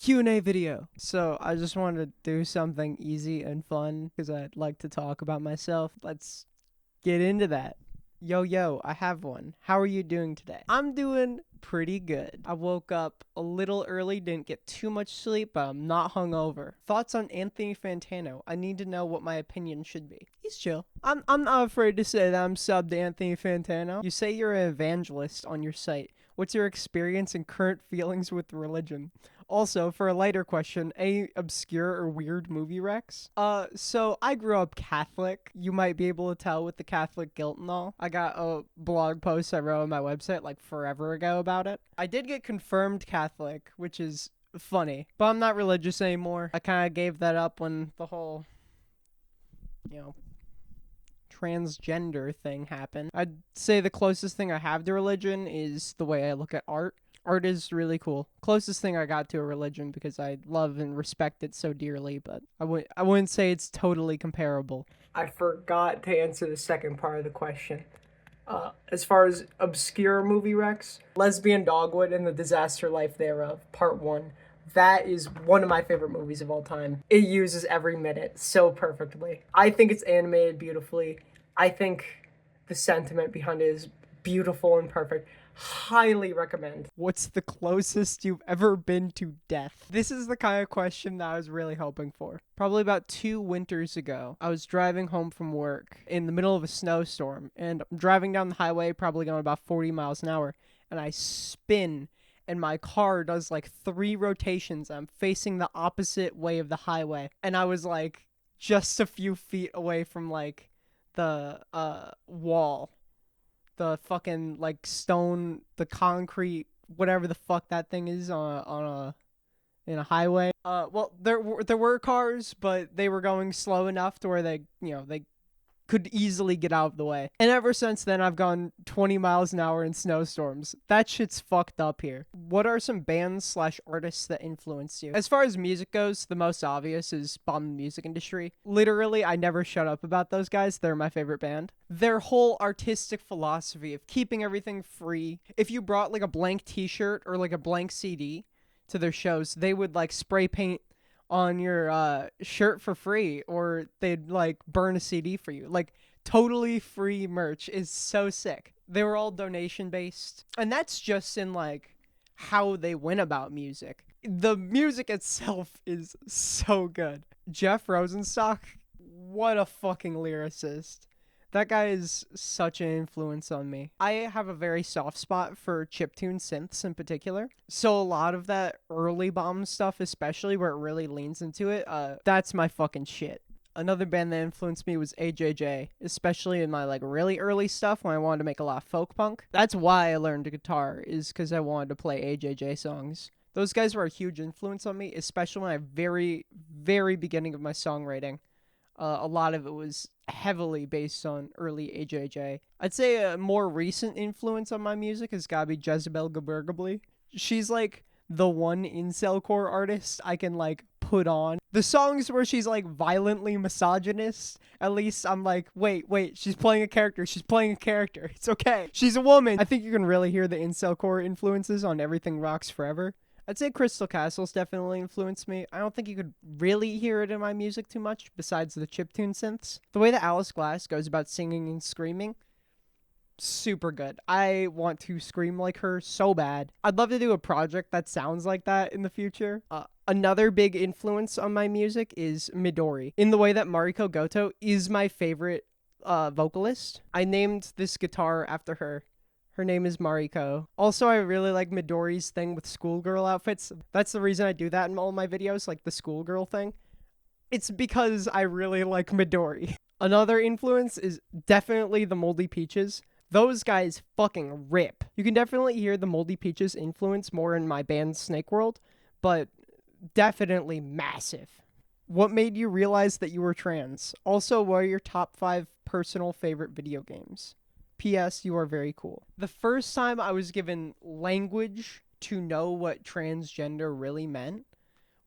Q&A video. So I just wanted to do something easy and fun because I'd like to talk about myself. Let's get into that. Yo, I have one. How are you doing today? I'm doing pretty good. I woke up a little early, didn't get too much sleep, but I'm not hungover. Thoughts on Anthony Fantano? I need to know what my opinion should be. He's chill. I'm not afraid to say that I'm subbed to Anthony Fantano. You say you're an evangelist on your site. What's your experience and current feelings with religion? Also, for a lighter question, any obscure or weird movie recs? So I grew up Catholic. You might be able to tell with the Catholic guilt and all. I got a blog post I wrote on my website like forever ago about it. I did get confirmed Catholic, which is funny, but I'm not religious anymore. I kind of gave that up when the whole, transgender thing happened. I'd say the closest thing I have to religion is the way I look at art. Art is really cool. Closest thing I got to a religion because I love and respect it so dearly, but I wouldn't say it's totally comparable. I forgot to answer the second part of the question. As far as obscure movie recs, Lesbian Dogwood and the Disaster Life Thereof, Part 1. That is one of my favorite movies of all time. It uses every minute so perfectly. I think it's animated beautifully. I think the sentiment behind it is beautiful and perfect. Highly recommend. What's the closest you've ever been to death? This is the kind of question that I was really hoping for. Probably about 2 winters ago, I was driving home from work in the middle of a snowstorm, and I'm driving down the highway, probably going about 40 miles an hour, and I spin, and my car does like 3 rotations. I'm facing the opposite way of the highway, and I was like just a few feet away from like the wall, the fucking like stone, the concrete, whatever the fuck that thing is on a in a highway. Well, there were cars, but they were going slow enough to where they could easily get out of the way. And ever since then, I've gone 20 miles an hour in snowstorms. That shit's fucked up here. What are some bands/artists that influenced you? As far as music goes, the most obvious is Bomb the Music Industry. Literally, I never shut up about those guys. They're my favorite band. Their whole artistic philosophy of keeping everything free. If you brought like a blank t-shirt or like a blank CD to their shows, they would like spray paint on your shirt for free, or they'd like burn a CD for you. Like totally free merch is so sick. They were all donation based, and that's just in like how they went about music. The music itself is so good. Jeff Rosenstock, what a fucking lyricist. That guy is such an influence on me. I have a very soft spot for chiptune synths in particular. So a lot of that early Bomb stuff, especially where it really leans into it, that's my fucking shit. Another band that influenced me was AJJ, especially in my like really early stuff when I wanted to make a lot of folk punk. That's why I learned guitar, is because I wanted to play AJJ songs. Those guys were a huge influence on me, especially when I very beginning of my songwriting. A lot of it was heavily based on early AJJ. I'd say a more recent influence on my music has gotta be Jezebel Gebergably. She's like the one incel-core artist I can like put on. The songs where she's like violently misogynist, at least I'm like, wait, she's playing a character. It's okay. She's a woman. I think you can really hear the incel-core influences on Everything Rocks Forever. I'd say Crystal Castles definitely influenced me. I don't think you could really hear it in my music too much, besides the chiptune synths. The way that Alice Glass goes about singing and screaming, super good. I want to scream like her so bad. I'd love to do a project that sounds like that in the future. Another big influence on my music is Midori, in the way that Mariko Goto is my favorite vocalist. I named this guitar after her. Her name is Mariko. Also, I really like Midori's thing with schoolgirl outfits. That's the reason I do that in all my videos, like the schoolgirl thing. It's because I really like Midori. Another influence is definitely the Moldy Peaches. Those guys fucking rip. You can definitely hear the Moldy Peaches influence more in my band Snake World, but definitely massive. What made you realize that you were trans? Also, what are your top 5 personal favorite video games? P.S. You are very cool. The first time I was given language to know what transgender really meant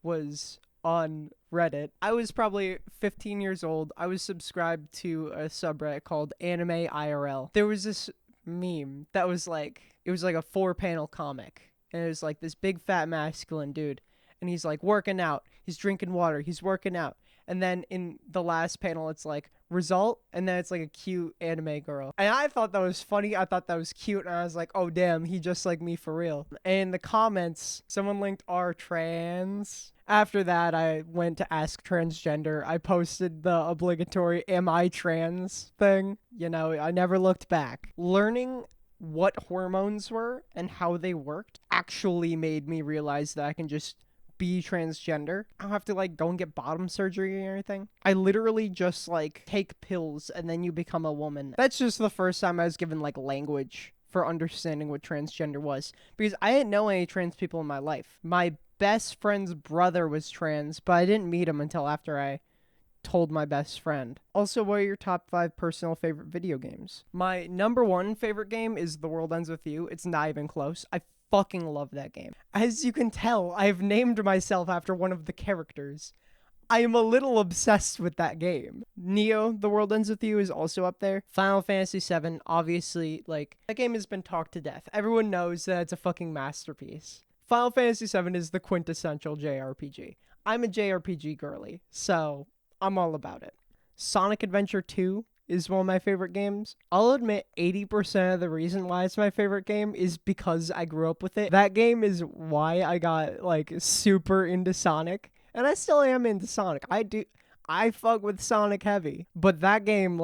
was on Reddit. I was probably 15 years old. I was subscribed to a subreddit called Anime IRL. There was this meme that was like, it was like a 4-panel comic. And it was like this big fat masculine dude. and he's like working out, he's drinking water, he's working out. And then in the last panel, it's like result, and then it's like a cute anime girl. And I thought that was funny. I thought that was cute, and I was like, oh damn, he just like me for real. And in the comments, someone linked "are trans." After that, I went to Ask Transgender. I posted the obligatory "am I trans" thing. You know, I never looked back. Learning what hormones were and how they worked actually made me realize that I can just be transgender. I don't have to like go and get bottom surgery or anything. I literally just like take pills and then you become a woman. That's just the first time I was given like language for understanding what transgender was, because I didn't know any trans people in my life. My best friend's brother was trans, but I didn't meet him until after I told my best friend. Also, what are your top 5 personal favorite video games? My number 1 favorite game is The World Ends With You. It's not even close. I fucking love that game. As you can tell, I've named myself after one of the characters. I am a little obsessed with that game. Neo, The World Ends With You is also up there. Final Fantasy VII, obviously, like, that game has been talked to death. Everyone knows that it's a fucking masterpiece. Final Fantasy VII is the quintessential JRPG. I'm a JRPG girly, so I'm all about it. Sonic Adventure 2 is one of my favorite games. I'll admit 80% of the reason why it's my favorite game is because I grew up with it. That game is why I got like super into Sonic, and I still am into Sonic. I fuck with Sonic heavy, but that game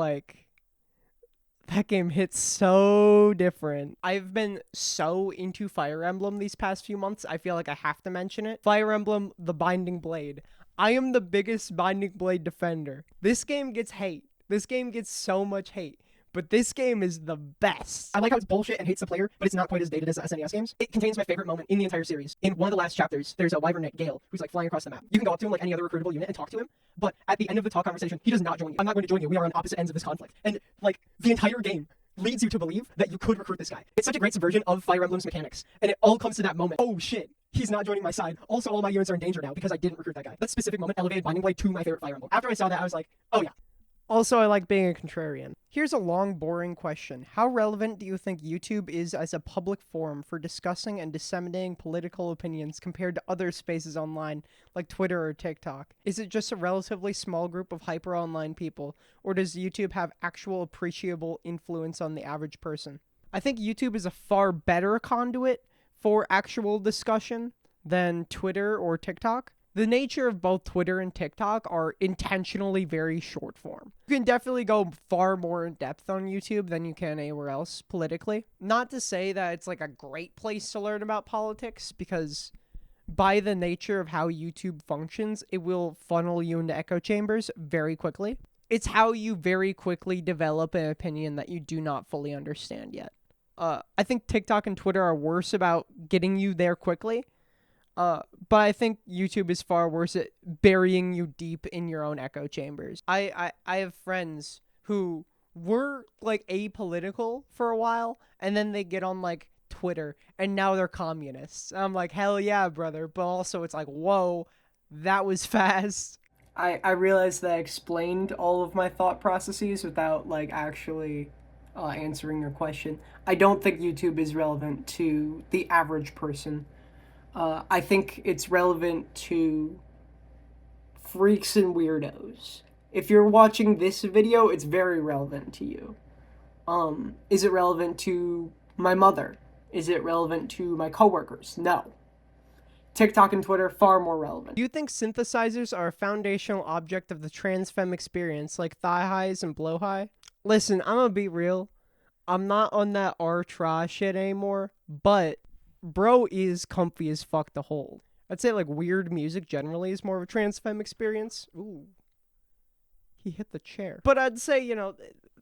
hits so different. I've been so into Fire Emblem these past few months, I feel like I have to mention it. Fire Emblem, The Binding Blade. I am the biggest Binding Blade defender. This game gets hate. This game gets so much hate, but this game is the best. I like how it's bullshit and hates the player, but it's not quite as dated as SNES games. It contains my favorite moment in the entire series. In one of the last chapters, there's a wyvern named Gale who's like flying across the map. You can go up to him like any other recruitable unit and talk to him, but at the end of the talk conversation, he does not join you. I'm not going to join you. We are on opposite ends of this conflict. And like the entire game leads you to believe that you could recruit this guy. It's such a great subversion of Fire Emblem's mechanics, and it all comes to that moment. Oh shit. He's not joining my side. Also, all my units are in danger now because I didn't recruit that guy. That specific moment elevated Binding Blade to my favorite Fire Emblem. After I saw that, I was like, oh yeah. Also, I like being a contrarian. Here's a long, boring question. How relevant do you think YouTube is as a public forum for discussing and disseminating political opinions compared to other spaces online, like Twitter or TikTok? Is it just a relatively small group of hyper-online people, or does YouTube have actual appreciable influence on the average person? I think YouTube is a far better conduit for actual discussion than Twitter or TikTok. The nature of both Twitter and TikTok are intentionally very short form. You can definitely go far more in depth on YouTube than you can anywhere else politically. Not to say that it's like a great place to learn about politics, because by the nature of how YouTube functions, it will funnel you into echo chambers very quickly. It's how you very quickly develop an opinion that you do not fully understand yet. I think TikTok and Twitter are worse about getting you there quickly. But I think YouTube is far worse at burying you deep in your own echo chambers. I have friends who were like apolitical for a while, and then they get on like Twitter, and now they're communists. I'm like, hell yeah, brother. But also it's like, whoa, that was fast. I realized that I explained all of my thought processes without like actually answering your question. I don't think YouTube is relevant to the average person. I think it's relevant to freaks and weirdos. If you're watching this video, it's very relevant to you. Is it relevant to my mother? Is it relevant to my coworkers? No. TikTok and Twitter, far more relevant. Do you think synthesizers are a foundational object of the trans femme experience, like thigh highs and blow high? Listen, I'm gonna be real. I'm not on that R-tra shit anymore, but bro is comfy as fuck to hold. I'd say like weird music generally is more of a trans femme experience. Ooh. He hit the chair. But I'd say, you know,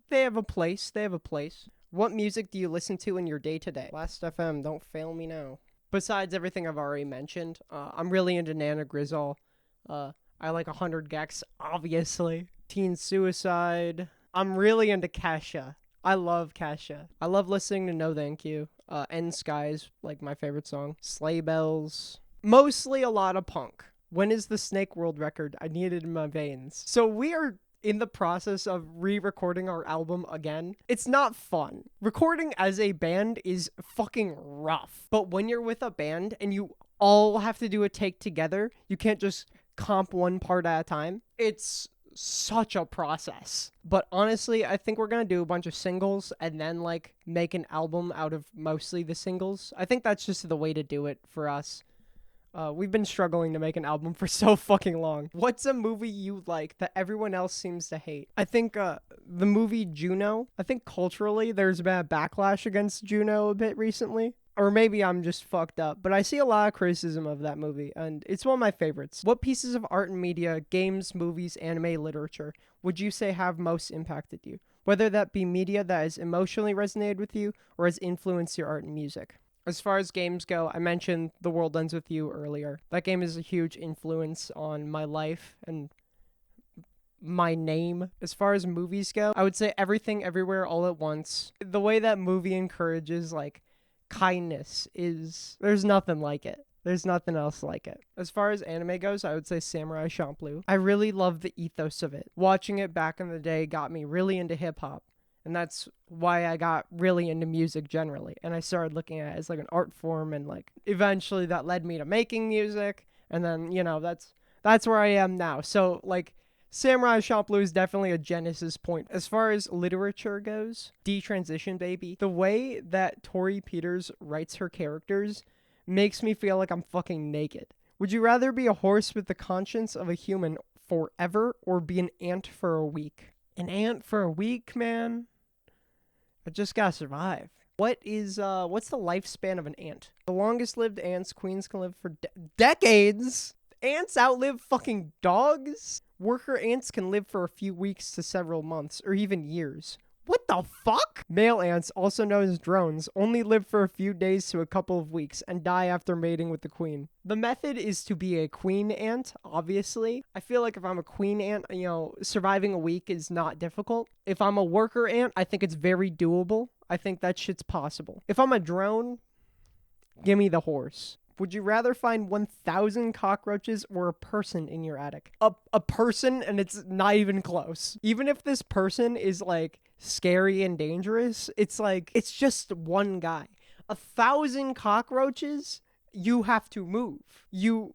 they have a place. They have a place. What music do you listen to in your day-to-day? Last FM, don't fail me now. Besides everything I've already mentioned, I'm really into Nana Grizzle. I like 100 Gex, obviously. Teen Suicide. I'm really into Kesha. I love Kesha. I love listening to No Thank You. End Skies, like my favorite song. Sleigh Bells. Mostly a lot of punk. When is the Snake World record? I need it in my veins. So we are in the process of re-recording our album again. It's not fun. Recording as a band is fucking rough. But when you're with a band and you all have to do a take together, you can't just comp one part at a time. It's such a process. But honestly, I think we're gonna do a bunch of singles and then like make an album out of mostly the singles. I think that's just the way to do it for us. We've been struggling to make an album for so fucking long. What's a movie you like that everyone else seems to hate? I think the movie Juno. I think culturally there's been a backlash against Juno a bit recently. Or maybe I'm just fucked up, but I see a lot of criticism of that movie, and it's one of my favorites. What pieces of art and media, games, movies, anime, literature, would you say have most impacted you? Whether that be media that has emotionally resonated with you or has influenced your art and music. As far as games go, I mentioned The World Ends With You earlier. That game is a huge influence on my life and my name. As far as movies go, I would say Everything Everywhere All at Once. The way that movie encourages like kindness is there's nothing like it. There's nothing else like it. As far as anime goes, I would say Samurai Champloo. I really love the ethos of it. Watching it back in the day got me really into hip hop. And that's why I got really into music generally. And I started looking at it as like an art form, and like eventually that led me to making music. And then, that's where I am now. So like Samurai Champloo is definitely a genesis point. As far as literature goes, Detransition Baby. The way that Tori Peters writes her characters makes me feel like I'm fucking naked. Would you rather be a horse with the conscience of a human forever or be an ant for a week? An ant for a week, man? I just gotta survive. What's the lifespan of an ant? The longest lived ants, queens can live for decades? Ants outlive fucking dogs? Worker ants can live for a few weeks to several months, or even years. What the fuck? Male ants, also known as drones, only live for a few days to a couple of weeks and die after mating with the queen. The method is to be a queen ant, obviously. I feel like if I'm a queen ant, surviving a week is not difficult. If I'm a worker ant, I think it's very doable. I think that shit's possible. If I'm a drone, give me the horse. Would you rather find 1,000 cockroaches or a person in your attic? A person, and it's not even close. Even if this person is like scary and dangerous, it's like it's just one guy. 1,000 cockroaches, you have to move. You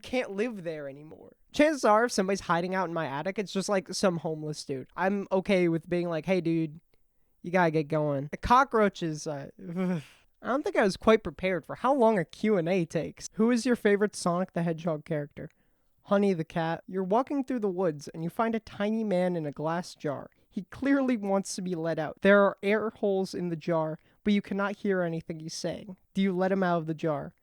can't live there anymore. Chances are, if somebody's hiding out in my attic, it's just like some homeless dude. I'm okay with being like, hey, dude, you gotta get going. Cockroaches, I don't think I was quite prepared for how long a Q&A takes. Who is your favorite Sonic the Hedgehog character? Honey the cat. You're walking through the woods and you find a tiny man in a glass jar. He clearly wants to be let out. There are air holes in the jar, but you cannot hear anything he's saying. Do you let him out of the jar?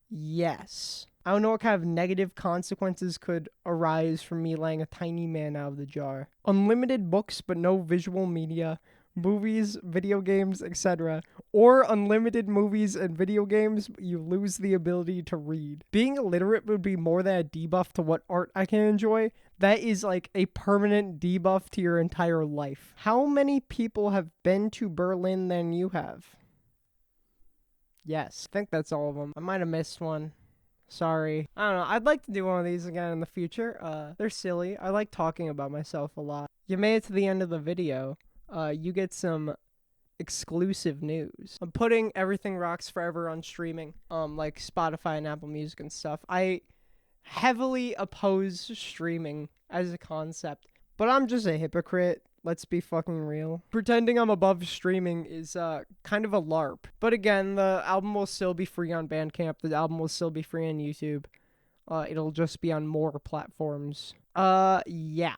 Yes. I don't know what kind of negative consequences could arise from me letting a tiny man out of the jar. Unlimited books but no visual media. Movies, video games, etc. Or unlimited movies and video games, but you lose the ability to read. Being illiterate would be more than a debuff to what art I can enjoy. That is like a permanent debuff to your entire life. How many people have been to Berlin than you have? Yes, I think that's all of them. I might have missed one. Sorry. I don't know. I'd like to do one of these again in the future. They're silly. I like talking about myself a lot. You made it to the end of the video. You get some exclusive news. I'm putting Everything Rocks Forever on streaming, like Spotify and Apple Music and stuff. I heavily oppose streaming as a concept, but I'm just a hypocrite. Let's be fucking real. Pretending I'm above streaming is kind of a LARP. But again, the album will still be free on Bandcamp. The album will still be free on YouTube. It'll just be on more platforms. Yeah.